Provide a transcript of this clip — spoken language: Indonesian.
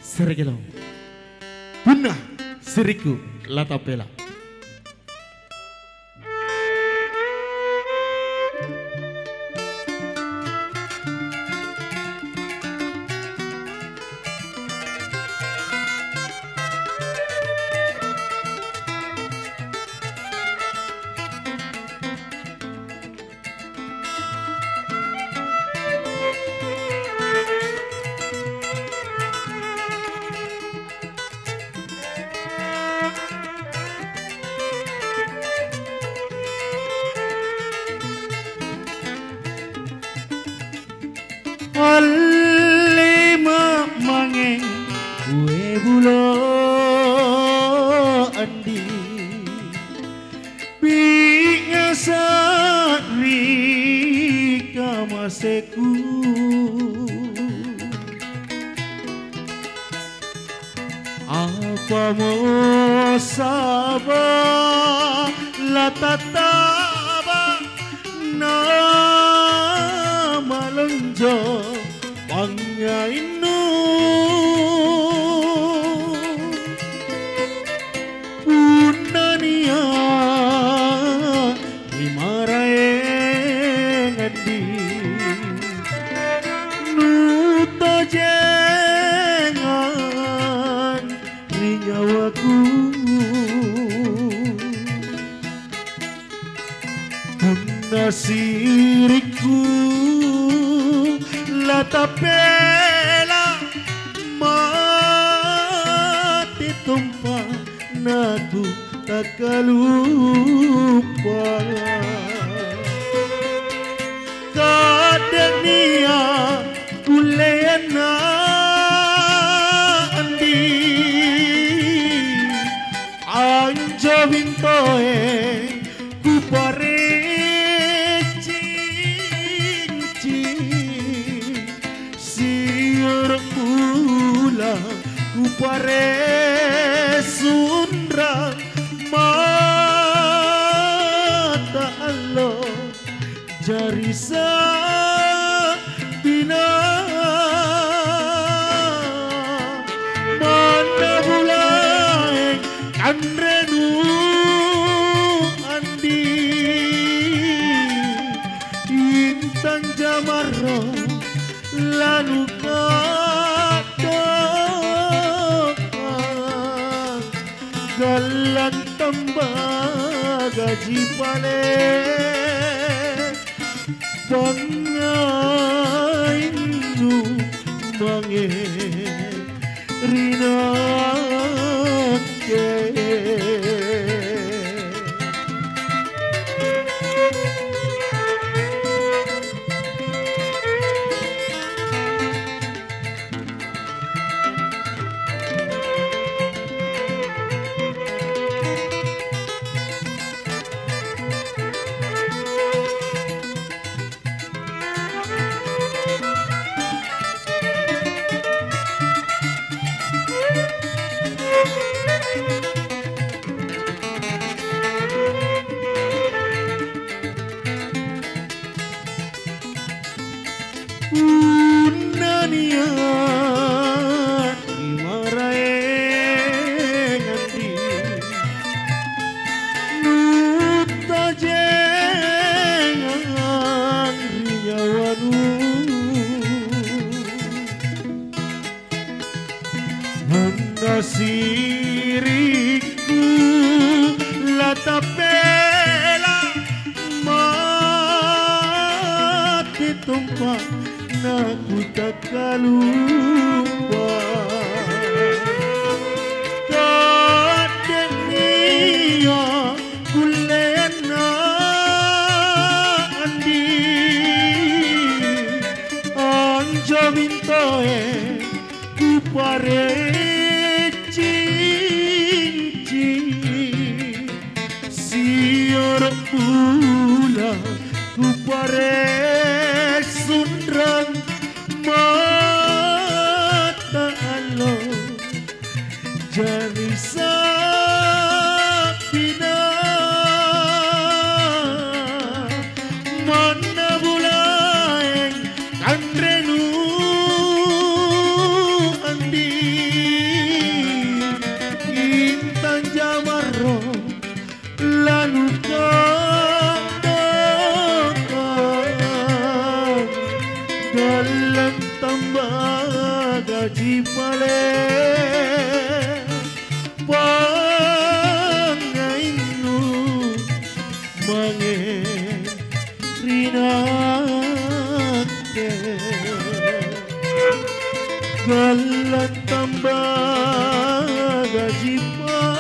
Sergelo punah siriku latapela. Alima mangeng kue bulo andi biasari kamaseku apa mau sabah latataba na malonjo pangainu punania dimarae ngadi nuto jengan ringawaku punna siriku latapela mati tumpah naku takalupa kadania kulena andi anjo bintoe kupare kupare sundra mata Allah jarisa bina mana bulai kandrenu andi intan jamarro lanuka galan tambah gaji pale pangainu mange rina ke punania dimarae ngandi nuta jengan rinyawanu handa siriku latapela mati tumpah naku takalupa kadenia kulena andi anjo bintoe kupare cincin sior pula kupare sundrang mata Allah jarisa bina mana bulai kandrenu andi gaji pale pangainu mangen rinake galan tambah gaji pale